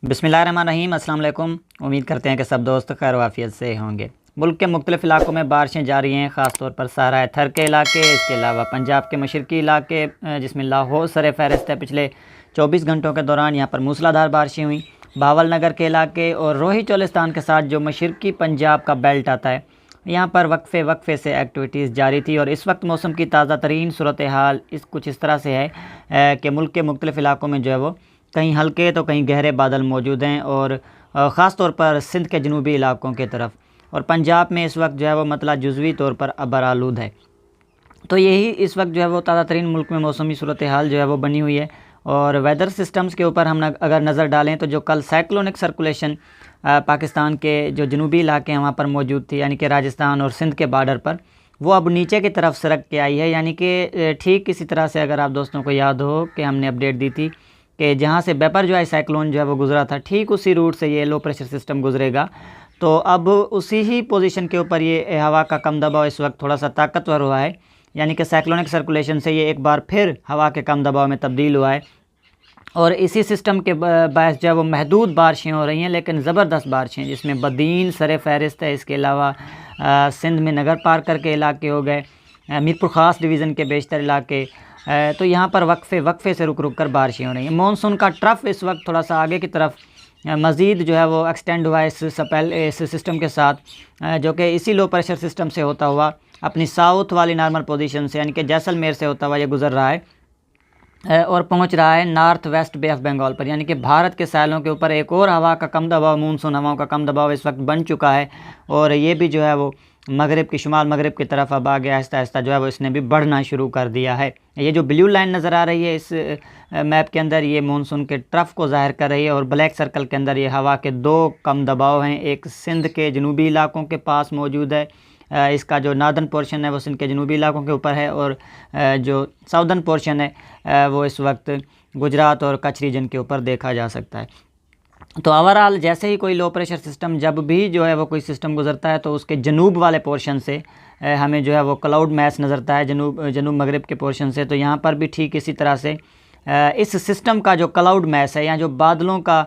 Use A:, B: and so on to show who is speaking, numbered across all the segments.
A: बिस्मिल्लाहिर्रहमानिर्रहीम, अस्सलाम वालेकुम। उम्मीद करते हैं कि सब दोस्त खैर वाफियत से होंगे। मुल्क के मुख्तलिफ़ इलाकों में बारिशें जारी हैं, ख़ास तौर पर सहारा थर के इलाके, इसके अलावा पंजाब के मशरक़ी इलाके जिसमें लाहौर सर फ़हरिस्त है। पिछले 24 घंटों के दौरान यहाँ पर मूसलाधार बारिशें हुई। बावल नगर के इलाके और रोही चोलिस्तान के साथ जो मशरक़ी पंजाब का बेल्ट आता है, यहाँ पर वक्फ़े से एक्टिविटीज़ जारी थी। और इस वक्त मौसम की ताज़ा तरीन सूरत हाल कुछ इस तरह से है कि मुल्क के मुख्तलिफ़ इलाकों में जो है वो कहीं हल्के तो कहीं गहरे बादल मौजूद हैं, और ख़ास तौर पर सिंध के जनूबी इलाकों की तरफ और पंजाब में इस वक्त जो है वो मतलब जुज़वी तौर पर अबरालूद है। तो यही इस वक्त जो है वो ताज़ा तरीन मुल्क में मौसमी सूरत हाल जो है वो बनी हुई है। और वेदर सिस्टम्स के ऊपर हम अगर नज़र डालें तो जो कल साइक्लोनिक सर्कुलेशन पाकिस्तान के जो जनूबी इलाके हैं वहाँ पर मौजूद थी, यानी कि राजस्थान और सिंध के बॉर्डर पर, वो अब नीचे की तरफ सरक के आई है। यानी कि ठीक इसी तरह से अगर आप दोस्तों को याद हो कि हमने अपडेट दी थी कि जहाँ से बेपर जो है साइक्लोन जो है वो गुज़रा था, ठीक उसी रूट से ये लो प्रेशर सिस्टम गुजरेगा। तो अब उसी ही पोजीशन के ऊपर ये हवा का कम दबाव इस वक्त थोड़ा सा ताकतवर हुआ है, यानी कि साइक्लोनिक सर्कुलेशन से ये एक बार फिर हवा के कम दबाव में तब्दील हुआ है। और इसी सिस्टम के बायस जो है वो महदूद बारिशें हो रही हैं, लेकिन ज़बरदस्त बारिशें, जिसमें बदीन सर फ़हरिस्त है। इसके अलावा सिंध में नगर पार के इलाके हो गए, मीरपुर ख़ास डिवीज़न के बेशतर इलाके, तो यहाँ पर वक्फ़े से रुक कर बारिशें हो रही हैं। मानसून का ट्रफ इस वक्त थोड़ा सा आगे की तरफ मज़ीद जो है वो एक्सटेंड हुआ है इस सिस्टम के साथ, जो कि इसी लो प्रेशर सिस्टम से होता हुआ अपनी साउथ वाली नॉर्मल पोजीशन से, यानी कि जैसलमेर से होता हुआ ये गुज़र रहा है और पहुंच रहा है north west bay of Bengal पर, यानी कि भारत के साहिलों के ऊपर एक और हवा का कम दबाव, मानसून हवाओं का कम दबाव इस वक्त बन चुका है। और ये भी जो है वो मगरिब की शुमाल मगरिब की तरफ अब आगे आहिस्ता आहिस्ता जो है वो इसने भी बढ़ना शुरू कर दिया है। ये जो ब्लू लाइन नज़र आ रही है इस मैप के अंदर, ये मानसून के ट्रफ को ज़ाहिर कर रही है। और ब्लैक सर्कल के अंदर ये हवा के दो कम दबाव हैं, एक सिंध के जनूबी इलाकों के पास मौजूद है, इसका जो नार्दर्न पोर्शन है वो सिंध के जनूबी इलाकों के ऊपर है, और जो साउदर्न पोर्शन है वो इस वक्त गुजरात और कच्छ रीजन के ऊपर देखा जा सकता है। तो ओवरऑल जैसे ही कोई लो प्रेशर सिस्टम, जब भी जो है वो कोई सिस्टम गुजरता है, तो उसके जनूब वाले पोर्शन से हमें जो है वो क्लाउड मैस नज़रता है, जनूब मगरिब के पोर्शन से। तो यहाँ पर भी ठीक इसी तरह से इस सिस्टम का जो क्लाउड मैस है, या जो बादलों का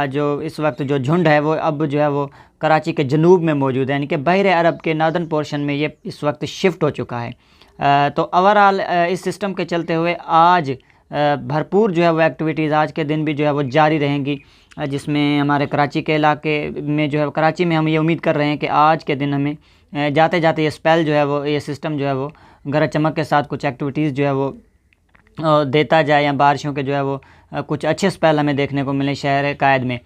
A: जो इस वक्त जो झुंड है, वो अब जो है वो कराची के जनूब में मौजूद है, यानी कि बहर अरब के नार्दर्न पोर्शन में ये इस वक्त शिफ्ट हो चुका है। तो ओवरऑल इस सिस्टम के चलते हुए आज भरपूर जो है वो एक्टिविटीज़ आज के दिन भी जो है वो जारी रहेंगी, जिसमें हमारे कराची के इलाके में जो है, कराची में हम ये उम्मीद कर रहे हैं कि आज के दिन हमें जाते जाते ये स्पेल जो है वो, ये सिस्टम जो है वो गरज चमक के साथ कुछ एक्टिविटीज़ जो है वो देता जाए, या बारिशों के जो है वो कुछ अच्छे स्पेल हमें देखने को मिले शहर कायद में,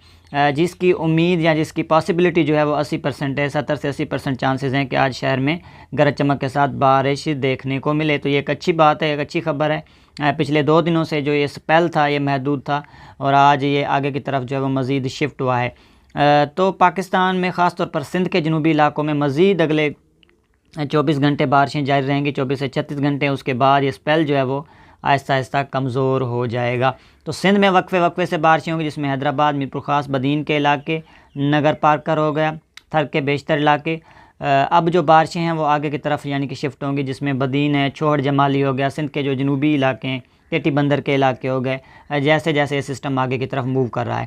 A: जिसकी उम्मीद या जिसकी पॉसिबिलिटी जो है वो 80% है। 70 से 80% चांसेस हैं कि आज शहर में गरज चमक के साथ बारिश देखने को मिले। तो ये एक अच्छी बात है, एक अच्छी खबर है। पिछले 2 दिनों से जो ये स्पेल था ये महदूद था, और आज ये आगे की तरफ जो है वो मज़ीद शिफ्ट हुआ है। तो पाकिस्तान में ख़ास तौर पर सिंध के जनूबी इलाकों में मज़ीद अगले 24 घंटे बारिशें जारी रहेंगी, 24 से 36 घंटे। उसके बाद ये स्पेल जो है वो आहिस्ता आहिस्ता कमज़ोर हो जाएगा। तो सिंध में वक्फ़े से बारिशें होंगी, जिसमें हैदराबाद, मीरपुर ख़ास, बदीन के इलाके, नगर पार्कर हो गया, थर के बेशतर इलाके। अब जो बारिशें हैं वो आगे की तरफ यानी कि शिफ्ट होंगी, जिसमें बदीन है, छोड़ जमाली हो गया, सिंध के जो जनूबी इलाके हैं, केटी बंदर के इलाके हो गए, जैसे जैसे ये सिस्टम आगे की तरफ मूव कर रहा है।